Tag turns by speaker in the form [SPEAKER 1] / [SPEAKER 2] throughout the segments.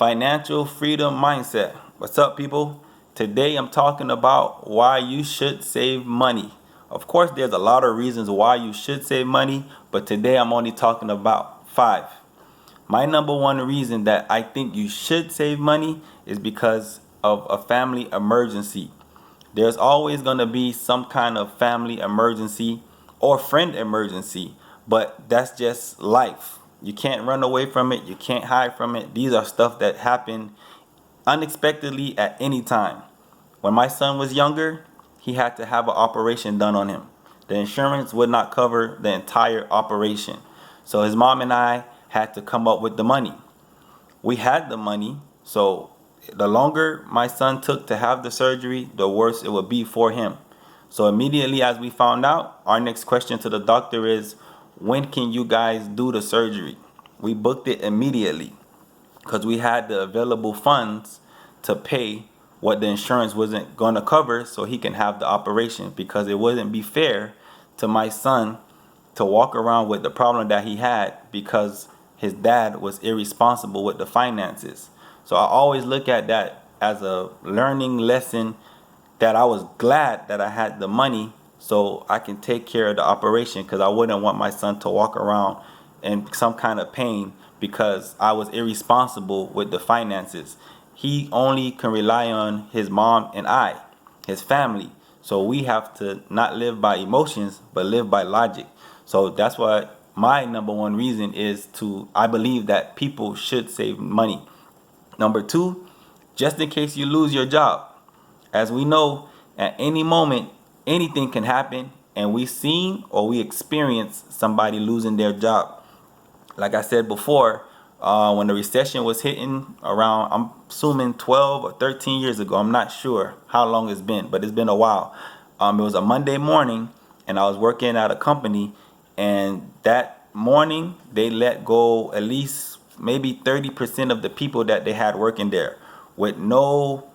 [SPEAKER 1] Financial freedom mindset. What's up, people? Today I'm talking about why you should save money. Of course, there's a lot of reasons why you should save money, but today I'm only talking about 5. My number one reason that I think you should save money is because of a family emergency. There's always going to be some kind of family emergency or friend emergency, but that's just life. You can't run away from it. You can't hide from it. These are stuff that happen unexpectedly at any time. When my son was younger, he had to have an operation done on him. The insurance would not cover the entire operation. So his mom and I had to come up with the money. We had the money, so the longer my son took to have the surgery, the worse it would be for him. So immediately as we found out, our next question to the doctor is, when can you guys do the surgery? We booked it immediately because we had the available funds to pay what the insurance wasn't going to cover so he can have the operation, because it wouldn't be fair to my son to walk around with the problem that he had because his dad was irresponsible with the finances. So I always look at that as a learning lesson, that I was glad that I had the money so I can take care of the operation, because I wouldn't want my son to walk around in some kind of pain because I was irresponsible with the finances. He only can rely on his mom and I, his family. So we have to not live by emotions, but live by logic. So that's why my number one reason is I believe that people should save money. Number 2, just in case you lose your job. As we know, at any moment, anything can happen, and we seen or we experienced somebody losing their job. Like I said before, when the recession was hitting around, I'm assuming 12 or 13 years ago. I'm not sure how long it's been, but it's been a while. It was a Monday morning, and I was working at a company, and that morning they let go at least maybe 30% of the people that they had working there with no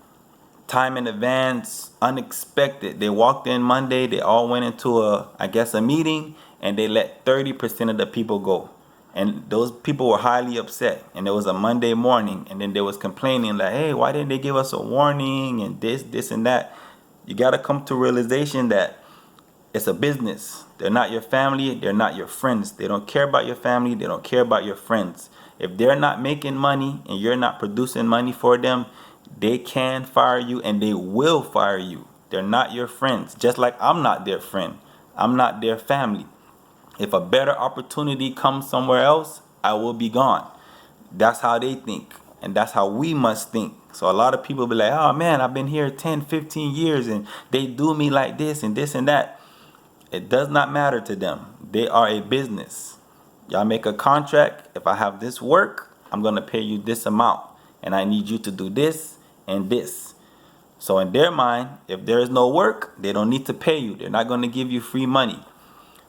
[SPEAKER 1] time in advance, unexpected. They walked in Monday, they all went into a meeting, and they let 30% of the people go. And those people were highly upset. And it was a Monday morning, and then they was complaining like, hey, why didn't they give us a warning and this and that? You got to come to realization that it's a business. They're not your family, they're not your friends. They don't care about your family, they don't care about your friends. If they're not making money and you're not producing money for them, they can fire you, and they will fire you. They're not your friends. Just like I'm not their friend. I'm not their family. If a better opportunity comes somewhere else, I will be gone. That's how they think, and that's how we must think. So a lot of people be like, oh man, I've been here 10, 15 years and they do me like this and this and that. It does not matter to them. They are a business. Y'all make a contract. If I have this work, I'm going to pay you this amount, and I need you to do this and this. So in their mind, if there is no work, they don't need to pay you. They're not going to give you free money.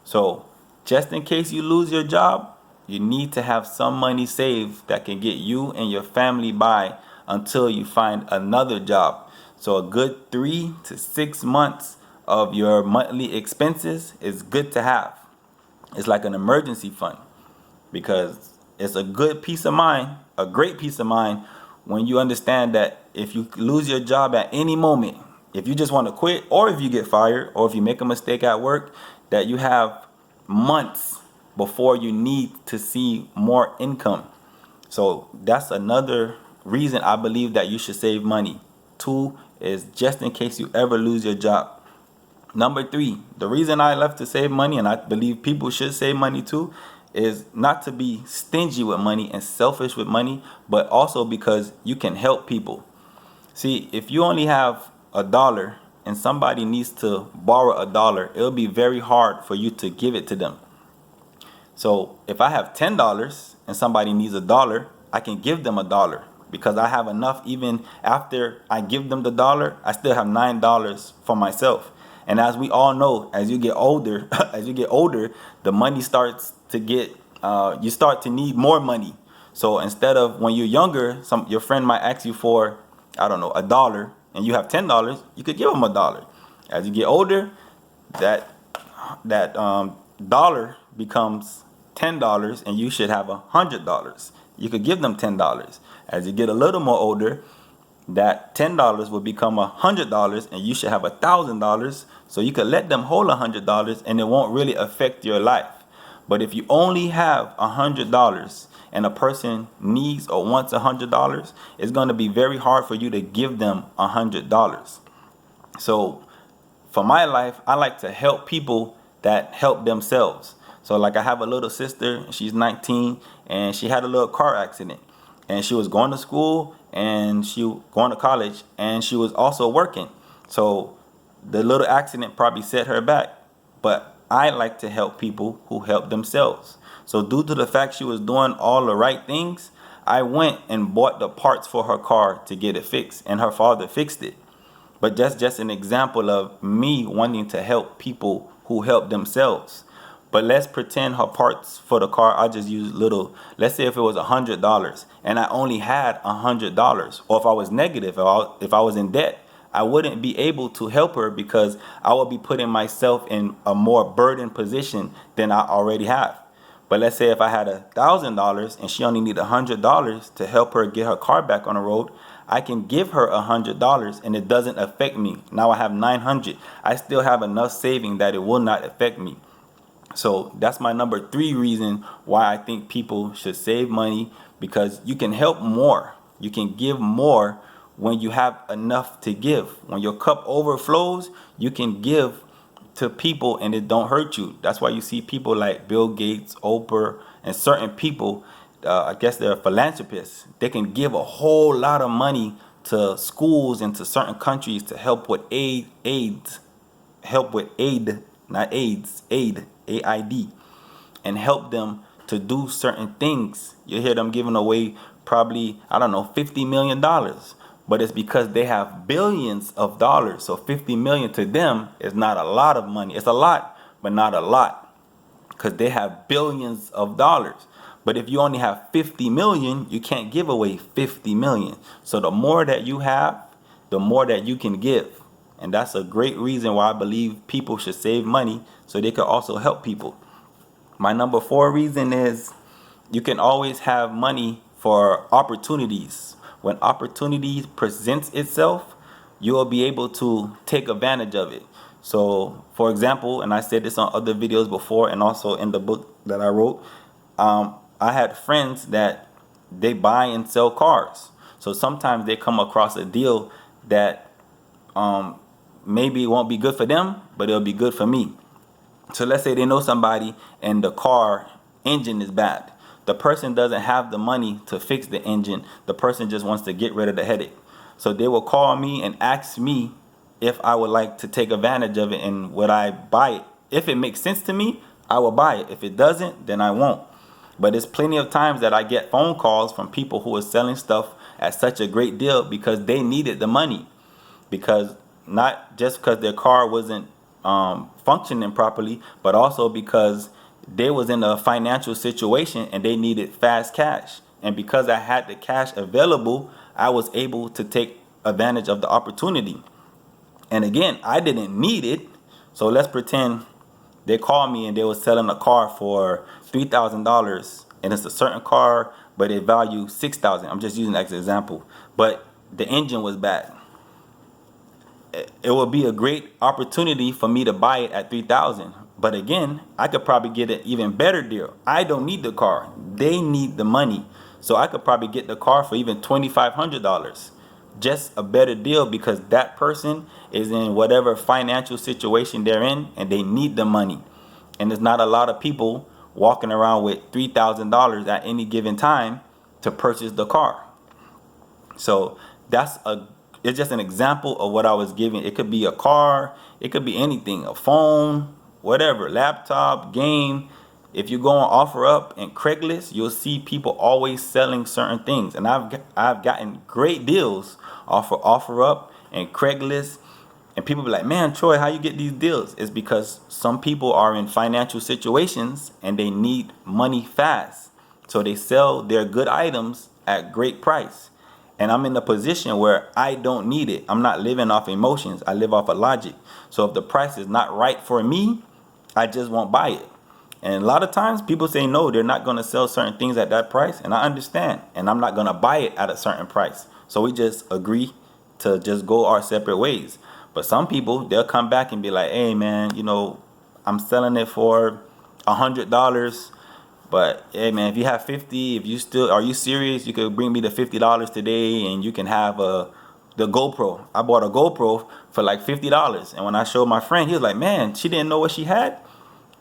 [SPEAKER 1] So just in case you lose your job, you need to have some money saved that can get you and your family by until you find another job. So a good 3 to 6 months of your monthly expenses is good to have. It's like an emergency fund, because it's a good peace of mind, a great peace of mind, when you understand that if you lose your job at any moment, if you just want to quit, or if you get fired, or if you make a mistake at work, that you have months before you need to see more income. So that's another reason I believe that you should save money. 2 is just in case you ever lose your job. Number 3, the reason I love to save money, and I believe people should save money too, is not to be stingy with money and selfish with money, but also because you can help people. See, if you only have $1 and somebody needs to borrow $1, it'll be very hard for you to give it to them. So if I have $10 and somebody needs $1, I can give them $1 because I have enough. Even after I give them the $1, I still have $9 for myself. And as we all know, as you get older, the money starts to get, you start to need more money. So instead of when you're younger, your friend might ask you for, I don't know, $1, and you have $10, you could give them $1. As you get older, that dollar becomes $10, and you should have $100. You could give them $10. As you get a little more older, that $10 will become $100, and you should have $1,000. So you could let them hold $100, and it won't really affect your life. But if you only have $100 and a person needs or wants $100, it's going to be very hard for you to give them $100. So for my life, I like to help people that help themselves. So like I have a little sister, she's 19, and she had a little car accident. And she was going to school and she was going to college, and she was also working. So the little accident probably set her back. But I like to help people who help themselves. So due to the fact she was doing all the right things, I went and bought the parts for her car to get it fixed, and her father fixed it. But that's just an example of me wanting to help people who help themselves. But let's pretend her parts for the car, I just use little, let's say if it was $100 and I only had $100, or if I was negative, if I was in debt, I wouldn't be able to help her because I would be putting myself in a more burdened position than I already have. But let's say if I had $1,000 and she only needed $100 to help her get her car back on the road, I can give her $100 and it doesn't affect me. Now I have $900. I still have enough saving that it will not affect me. So that's my number 3 reason why I think people should save money, because you can help more. You can give more when you have enough to give. When your cup overflows, you can give to people and it don't hurt you. That's why you see people like Bill Gates, Oprah, and certain people, I guess they're philanthropists. They can give a whole lot of money to schools and to certain countries to help with aid, not AIDS, aid, AID, and help them to do certain things. You hear them giving away probably, I don't know, $50 million. But it's because they have billions of dollars. So 50 million to them is not a lot of money. It's a lot, but not a lot, because they have billions of dollars. But if you only have 50 million, you can't give away 50 million. So the more that you have, the more that you can give. And that's a great reason why I believe people should save money so they can also help people. My number 4 reason is you can always have money for opportunities. When opportunity presents itself, you will be able to take advantage of it. So, for example, and I said this on other videos before and also in the book that I wrote, I had friends that they buy and sell cars. So sometimes they come across a deal that maybe it won't be good for them, but it'll be good for me. So let's say they know somebody and the car engine is bad. The person doesn't have the money to fix the engine. The person just wants to get rid of the headache. So they will call me and ask me if I would like to take advantage of it and would I buy it. If it makes sense to me, I will buy it. If it doesn't, then I won't. But there's plenty of times that I get phone calls from people who are selling stuff at such a great deal because they needed the money. Because not just because their car wasn't functioning properly, but also because they was in a financial situation and they needed fast cash. And because I had the cash available, I was able to take advantage of the opportunity. And again, I didn't need it. So let's pretend they called me and they were selling a car for $3,000 and it's a certain car, but it valued $6,000. I'm just using that as an example. But the engine was bad. It would be a great opportunity for me to buy it at $3,000. But again, I could probably get an even better deal. I don't need the car. They need the money. So I could probably get the car for even $2,500. Just a better deal because that person is in whatever financial situation they're in and they need the money. And there's not a lot of people walking around with $3,000 at any given time to purchase the car. So it's just an example of what I was giving. It could be a car, it could be anything, a phone, whatever, laptop, game. If you go on OfferUp and Craigslist, you'll see people always selling certain things. And I've gotten great deals off of OfferUp and Craigslist. And people be like, man, Troy, how you get these deals? It's because some people are in financial situations and they need money fast. So they sell their good items at great price. And I'm in a position where I don't need it. I'm not living off emotions. I live off of logic. So if the price is not right for me, I just won't buy it. And a lot of times people say no, they're not going to sell certain things at that price. And I understand. And I'm not going to buy it at a certain price. So we just agree to just go our separate ways. But some people, they'll come back and be like, hey, man, I'm selling it for $100. But hey, man, if you have 50, if you still, are you serious? You could bring me the $50 today and you can have the GoPro. I bought a GoPro for like $50. And when I showed my friend, he was like, man, she didn't know what she had.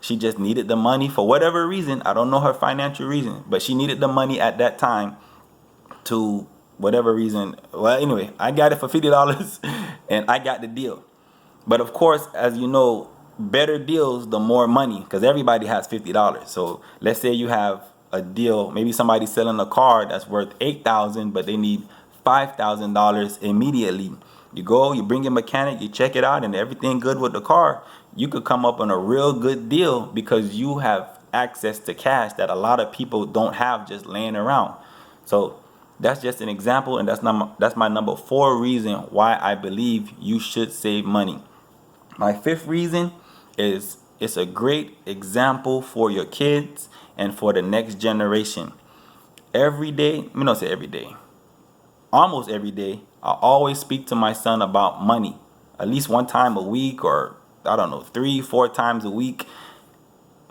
[SPEAKER 1] She just needed the money for whatever reason. I don't know her financial reason, but she needed the money at that time to whatever reason. Well, anyway, I got it for $50 and I got the deal. But of course, as you know, better deals, the more money, because everybody has $50. So let's say you have a deal, maybe somebody's selling a car that's worth $8,000, but they need $5,000 immediately. You go, you bring your mechanic, you check it out, and everything good with the car. You could come up on a real good deal because you have access to cash that a lot of people don't have just laying around. So that's just an example, and that's my number 4 reason why I believe you should save money. My 5th reason is it's a great example for your kids and for the next generation. Every day, let me not say every day, almost every day, I always speak to my son about money. At least one time a week, or I don't know, 3-4 times a week.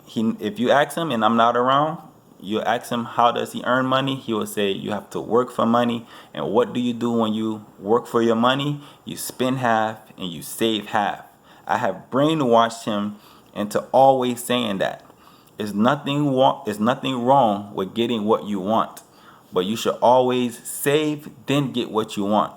[SPEAKER 1] If you ask him and I'm not around, you ask him how does he earn money, he will say you have to work for money. And what do you do when you work for your money? You spend half and you save half. I have brainwashed him into always saying that. It's nothing wrong with getting what you want, but you should always save, then get what you want.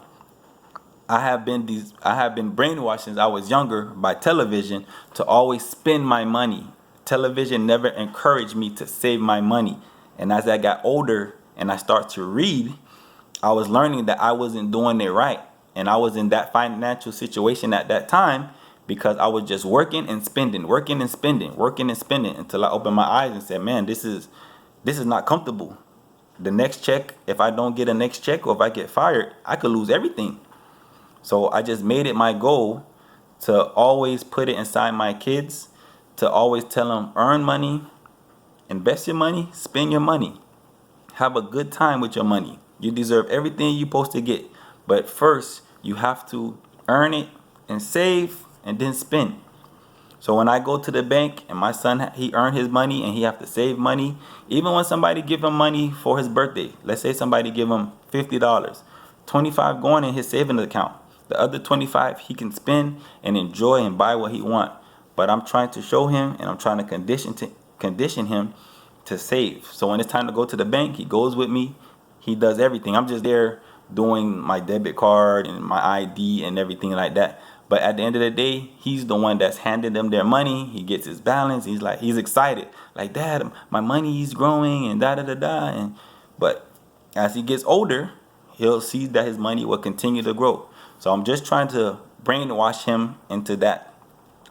[SPEAKER 1] I have been brainwashed since I was younger by television to always spend my money. Television never encouraged me to save my money. And as I got older and I start to read, I was learning that I wasn't doing it right. And I was in that financial situation at that time because I was just working and spending until I opened my eyes and said, man, this is not comfortable. The next check, if I don't get a next check or if I get fired, I could lose everything. So I just made it my goal to always put it inside my kids, to always tell them, earn money, invest your money, spend your money. Have a good time with your money. You deserve everything you're supposed to get. But first, you have to earn it and save and then spend. So when I go to the bank and my son, he earned his money and he have to save money, even when somebody give him money for his birthday, let's say somebody give him $50, 25 going in his savings account. The other 25 he can spend and enjoy and buy what he want. But I'm trying to show him and I'm trying to condition him to save. So when it's time to go to the bank, he goes with me. He does everything. I'm just there doing my debit card and my ID and everything like that. But at the end of the day, he's the one that's handing them their money. He gets his balance. He's excited. Like, Dad, my money is growing and da-da-da-da. But as he gets older, he'll see that his money will continue to grow. So I'm just trying to brainwash him into that.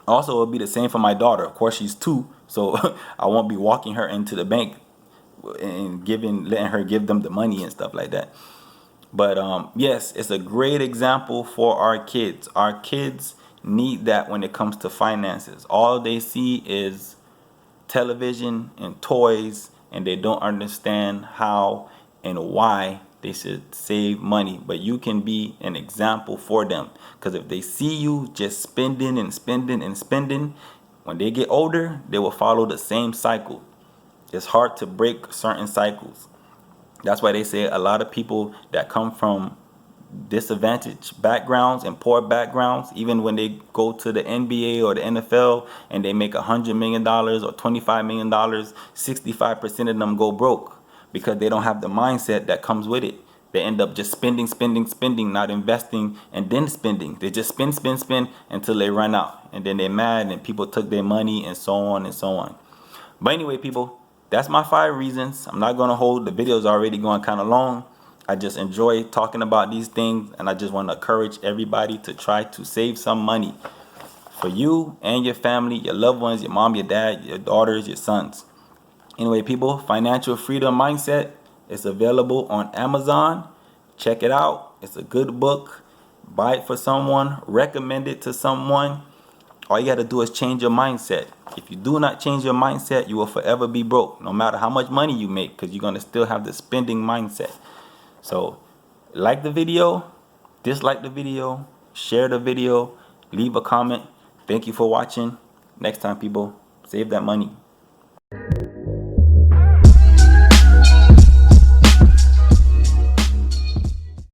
[SPEAKER 1] Also, it'll be the same for my daughter. Of course, she's 2, so I won't be walking her into the bank and letting her give them the money and stuff like that. But yes, it's a great example for our kids. Our kids need that when it comes to finances. All they see is television and toys, and they don't understand how and why they should save money. But you can be an example for them, because if they see you just spending and spending and spending, when they get older, they will follow the same cycle. It's hard to break certain cycles. That's why they say a lot of people that come from disadvantaged backgrounds and poor backgrounds, even when they go to the NBA or the NFL and they make $100 million or $25 million, 65% of them go broke because they don't have the mindset that comes with it. They end up just spending, not investing, and then spending. They just spend until they run out. And then they're mad and people took their money and so on and so on. But anyway, people, that's my 5 reasons. I'm not going to hold, the video's already going kind of long. I just enjoy talking about these things, and I just want to encourage everybody to try to save some money for you and your family, your loved ones, your mom, your dad, your daughters, your sons. Anyway, people, Financial Freedom Mindset is available on Amazon. Check it out. It's a good book. Buy it for someone. Recommend it to someone. All you got to do is change your mindset. If you do not change your mindset, you will forever be broke, no matter how much money you make, because you're going to still have the spending mindset. So, like the video, dislike the video, share the video, leave a comment. Thank you for watching. Next time, people, save that money.